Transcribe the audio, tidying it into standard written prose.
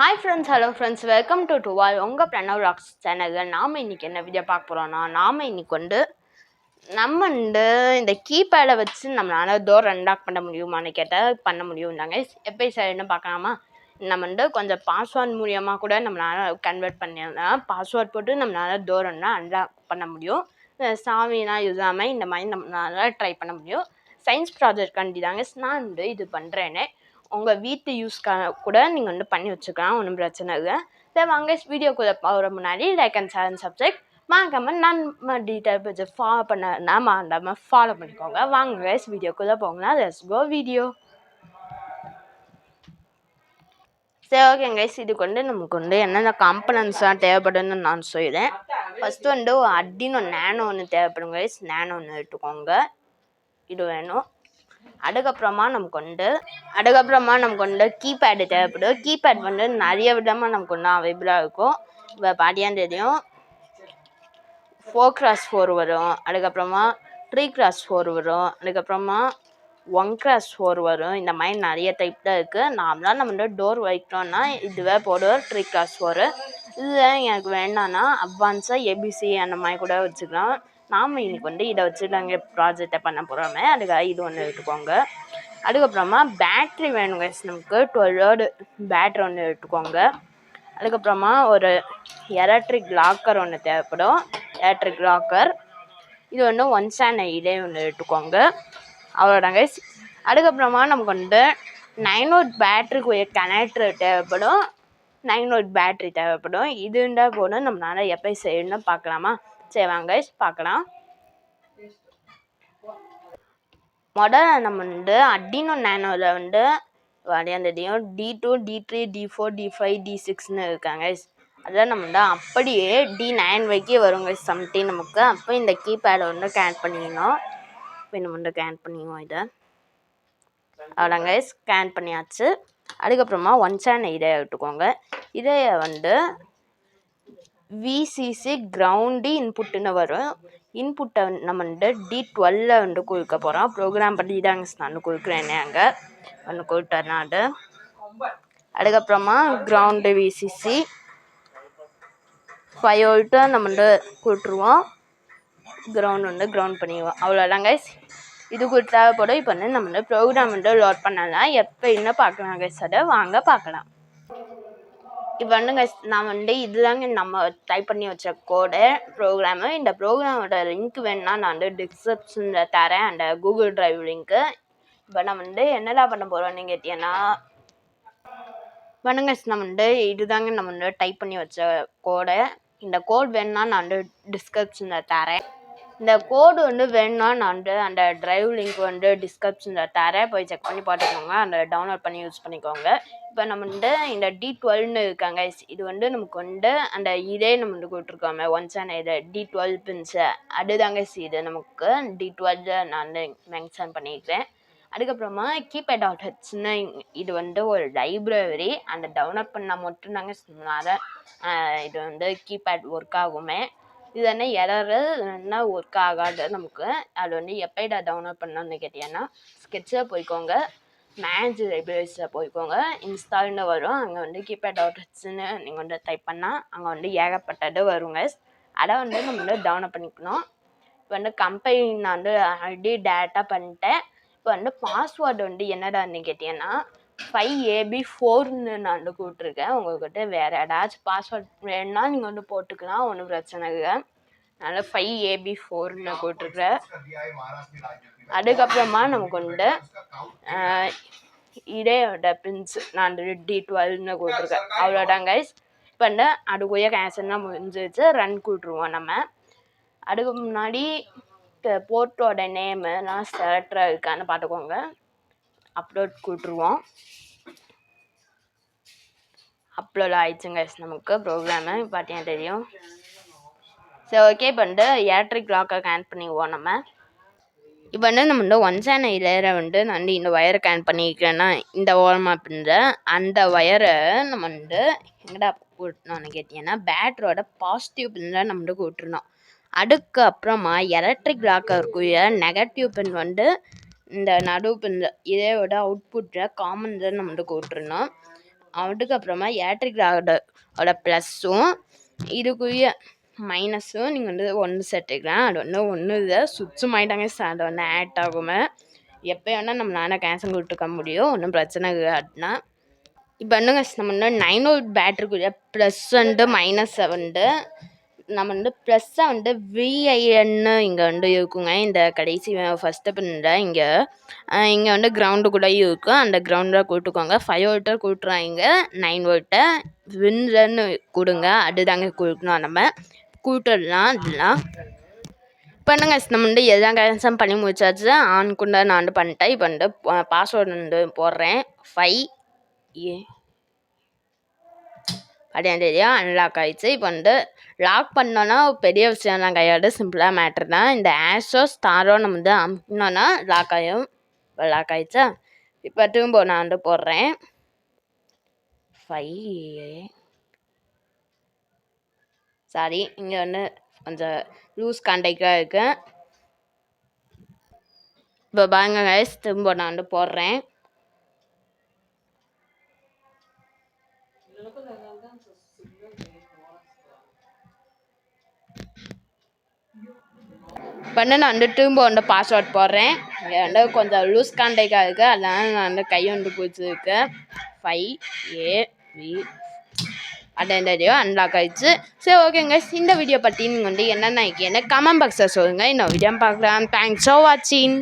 Hi friends, hello friends, welcome to டுவால் உங்கள் Pranav rocks சேனலில் நாம் இன்றைக்கி என்ன வீடியோ பார்க்க போகிறோன்னா, நாம் இன்றைக்கி நம்ம இந்த கீபேடை வச்சு நம்மளால் டோர் அன்லாக் பண்ண முடியுமான்னு கேட்டால் பண்ண முடியும்னாங்க. எப்படி சரின்னு பார்க்கலாமா? நம்ம கொஞ்சம் பாஸ்வேர்ட் மூலியமாக கூட நம்மளால் கன்வெர்ட் பண்ணிடலாம். பாஸ்வேர்ட் போட்டு நம்மளால் டோர் அன்லாக் பண்ண முடியும். சாவிலாம் இல்லாமல் இந்த மாதிரி நம்மளால் ட்ரை பண்ண முடியும். சயின்ஸ் ப்ராஜெக்ட் தாங்க நான் இது பண்ணுறேன்னு. உங்கள் வீட்டு யூஸ்க்காக கூட நீங்கள் பண்ணி வச்சுக்கலாம், ஒன்றும் பிரச்சனை இல்லை. சரி வாங்க வீடியோக்குள்ளே போகிற முன்னாடி like and share and subscribe மறக்காமல் நம்ம டீட்டெயில் பேஜை ஃபாலோ பண்ண மறக்காமல் ஃபாலோ பண்ணிக்கோங்க. வாங்க வீடியோக்குள்ளே போகலாம். Let's go video. சரி ஓகேங்க, இது நமக்கு என்னென்ன காம்பனன்ட்ஸ்லாம் தேவைப்படுன்னு நான் சொல்லிடுறேன். ஃபஸ்ட்டு Arduino நேனோ ஒன்று தேவைப்படுங்க. நேனோ ஒன்று எடுத்துக்கோங்க, இது வேணும். அதுக்கப்புறமா நமக்கு கீபேடு தேவைப்படும். கீபேட் நிறைய விதமாக நமக்கு அவைலபிளாக இருக்கும். இப்போ பாட்டியாக தெரியும், 4x4 வரும், அதுக்கப்புறமா 3x4 வரும், அதுக்கப்புறமா 1x4 வரும். இந்த மாதிரி நிறைய டைப் தான் இருக்குது. நார்மலாக நம்ம டோர் வைக்கிறோன்னா இதுவே போடுவோம் 3x4. இதில் எனக்கு வேண்டாம்னா அட்வான்ஸாக ஏபிசி அந்த மாதிரி கூட வச்சுக்கலாம். நாம் இன்றைக்கி இதை வச்சு நாங்கள் ப்ராஜெக்டை பண்ண போகிறோமே, அதுக்காக இது ஒன்று எடுத்துக்கோங்க. அதுக்கப்புறமா பேட்ரி வேணுங்க நமக்கு. 12 பேட்ரி ஒன்று எடுத்துக்கோங்க. அதுக்கப்புறமா ஒரு எலக்ட்ரிக் லாக்கர் ஒன்று தேவைப்படும். எலக்ட்ரிக் லாக்கர் இது 110 ஒன்று எடுத்துக்கோங்க. அவ்வளோதாங்க. அதுக்கப்புறமா நமக்கு 9V பேட்ரிக்குரிய கனெக்டர் தேவைப்படும். 9V பேட்ரி தேவைப்படும். இது இருந்தால் போதும். நம்மளால் எப்போ செய்யணும்னு பார்க்கலாமா? சரி வாங்க பார்க்கலாம். முதல்ல நம்ம Arduino நேனோவில் வரையாந்ததையும் D2, D3, D4, D5, D6ன்னு இருக்காங்க. அதில் நம்ம அப்படியே D9 வரைக்கும் வருங்க சம்திங் நமக்கு. அப்போ இந்த கீபேடை ஸ்கேன் பண்ணிக்கணும். இப்போ நம்ம ஸ்கேன் பண்ணிக்குவோம். இதை அவ்வளோங்க, ஸ்கேன் பண்ணியாச்சு. அதுக்கப்புறமா 110 எடுத்துக்கோங்க. இதை விசிசி கிரவுண்டு இன்புட்டுன்னு வரும். இன்புட்டை நம்ம D12 கொடுக்க போகிறோம். ப்ரோக்ராம் பண்ணி தாங்க நான் கொடுக்குறேன்னே அங்கே கொடுத்தேன். அதுக்கப்புறமா கிரவுண்டு விசிசி 5V நம்ம கொடுத்துருவோம். கிரவுண்ட் பண்ணிடுவோம். அவ்வளோதாங்க, இது தேவைப்படும். இப்போ நம்ம ப்ரோக்ராம் லோட் பண்ணலாம். எப்போ என்ன பார்க்கலாங்க சார், வாங்க பார்க்கலாம். இப்போ நான் இதுதாங்க நம்ம டைப் பண்ணி வச்ச கோடு ப்ரோக்ராமு. இந்த ப்ரோக்ராமோட லிங்க் வேணுன்னா நான் டிஸ்கிரிப்ஷனில் தரேன், அந்த கூகுள் ட்ரைவ் லிங்க்கு. இப்போ நம்ம என்னடா பண்ண போகிறோம்னு கேட்டீங்கன்னா, நம்ம இதுதாங்க நம்ம டைப் பண்ணி வச்ச கோடு. இந்த கோட் வேணுன்னா நான் டிஸ்கிரிப்ஷனில் தரேன். இந்த கோடு வேணுன்னா நான் அந்த ட்ரைவ் லிங்க் டிஸ்கிரிப்ஷனில் தரேன், போய் செக் பண்ணி பார்த்துக்கோங்க. அந்த டவுன்லோட் பண்ணி யூஸ் பண்ணிக்கோங்க. இப்போ நம்ம இந்த D12ன்னு இருக்காங்க. இது நமக்கு அந்த இதே நம்ம கொடுத்துருக்கோமே 110 D12 பின்ஸு, அதுதாங்க இது நமக்கு D12 நான் மென்ஷன் பண்ணியிருக்கேன். அதுக்கப்புறமா keypad.hன்னு இது ஒரு லைப்ரரி. அந்த டவுன்லோட் பண்ணால் மட்டும்தாங்க இது கீபேட் ஒர்க் ஆகுமே. இது எரரு என்ன ஒர்க் ஆகாது நமக்கு. அது எப்போ டவுன்லோட் பண்ணணும்னு கேட்டீங்கன்னா, ஸ்கெட்சில் போய்க்கோங்க, மேனேஜ் லைப்ரரிஸில் போய்க்கோங்க, இன்ஸ்டால்னு வரும். அங்கே keypad.hன்னு நீங்கள் டைப் பண்ணால் அங்கே ஏகப்பட்டது வருங்க. அதை நம்ம டவுன்லோட் பண்ணிக்கணும். இப்போ கம்பெனி நான் ஆல்ரெடி டேரெக்டாக பண்ணிட்டேன். இப்போ பாஸ்வேர்டு என்னடான்னு கேட்டீங்கன்னா 5AB4ன்னு நான் கூப்பிட்ருக்கேன். உங்கள்கிட்ட வேறு ஏதாச்சும் பாஸ்வேர்ட் வேணுன்னா நீங்கள் போட்டுக்கலாம், ஒன்றும் பிரச்சனை இல்லை. அதனால் 5AB4ன்னு கூப்பிட்ருக்கேன். அதுக்கப்புறமா நமக்கு இதேயோட பின்ஸ் நான் D12ன்னு கூப்பிட்ருக்கேன். அவ்வளோதாங்க. இப்போ அதுக்குரிய கேன்சல்லாம் முடிஞ்சிச்சு. ரன் கூப்பிட்ருவோம் நம்ம. அதுக்கு முன்னாடி போர்ட்டோட நேமு நான் செலக்டராக இருக்கான்னு பார்த்துக்கோங்க. அப்லோட் கூப்பிட்ருவோம். அப்லோட் ஆயிடுச்சுங்க நமக்கு ப்ரோக்ராமு. பார்த்தீங்கன்னா தெரியும். சரி ஓகே, இப்போ எலக்ட்ரிக் லாக்கை கேன் பண்ணிக்குவோம் நம்ம. இப்போ நம்ம 110 நான் இந்த ஒயரை கேன் பண்ணிக்கிறேன்னா இந்த ஓரமாக பின்ன அந்த ஒயரை நம்ம எங்கடா கூட்டணும்னு கேட்டிங்கன்னா பேட்டரியோட பாசிட்டிவ் பின்னில் நம்ம கூட்டுருந்தோம். அதுக்கப்புறமா எலக்ட்ரிக் லாக்கருக்குரிய நெகட்டிவ் பின் இந்த நடு பின் இதோட அவுட்புட்டில் காமன் நம்ம கூட்டுருந்தோம். அதுக்கப்புறமா ஏட்ரிக் ஆடோட ப்ளஸ்ஸும் இதுக்குரிய மைனஸும் நீங்கள் வந்து ஒன்று சேர்த்துக்கலாம். அது வந்து ஒன்று இதை சுவிட்சும் ஆகிட்டாங்க அது வந்து ஆட் ஆகுமே எப்போ வேணால் நம்மளால கேன்சல் கொடுத்துக்க முடியும், ஒன்றும் பிரச்சனை இல்லைன்னா. இப்போ வந்துங்க நம்ம வந்து 9 வோல்ட் பேட்டரிக்குரிய ப்ளஸ் வந்து மைனஸ் வந்து நம்ம வந்து ப்ளஸ்ஸை வந்து விஐஎன்னு இங்கே வந்து இருக்குங்க. இந்த கடைசி ஃபஸ்ட்டு பின்னில் இங்கே வந்து கிரவுண்டு கூட இருக்கும். அந்த கிரவுண்டில் கூட்டுக்கோங்க. 5 வோல்ட்டை கூட்டுறாங்க, 9 வோல்ட்டை வின்லன்னு கொடுங்க. அதுதாங்க கொடுக்கணும். நம்ம கூட்டலாம் இதெல்லாம் பண்ணுங்க. நம்ம வந்து எல்லாம் கனெக்ஷன் பண்ணி முடிச்சாச்சு. ஆன் கூட நான் வந்து பண்ணிட்டேன். இப்போ வந்து பாஸ்வேர்டு வந்து போடுறேன். 5 அப்படின் தெரியும். அன்லாக் ஆகிடுச்சு. இப்போ வந்து லாக் பண்ணோன்னா பெரிய விஷயம்லாம் கிடையாது, சிம்பிளாக மேட்ரு தான். இந்த ஆஷோ ஸ்டாரோ நம்ம வந்து அமுக்கினோன்னா லாக் ஆகிடுச்சா. இப்போ திரும்ப நான் வந்து போடுறேன் 5 சாரி, இங்கே வந்து கொஞ்சம் லூஸ் கான்டாக்டாக இருக்கு. இப்போ பாருங்க கைஸ், திரும்ப நான் வந்து போடுறேன். பண்ண நான் வந்து திரும்ப வந்து பாஸ்வேர்ட் போடுறேன். இங்கே வந்து கொஞ்சம் லூஸ் கான்டாக்டாக இருக்குது, அதனால நான் வந்து கை வந்து பிடிச்சிருக்கு. 5 அடையோ அன்லாக் ஆகிடுச்சு. சரி ஓகேங்க, இந்த வீடியோ பற்றி நீங்கள் வந்து என்னென்ன எனக்கு கமெண்ட் பாக்ஸில் சொல்லுங்கள். இன்னும் வீடியோ பார்க்கலாம். தேங்க்ஸ் ஃபார் வாட்சிங்.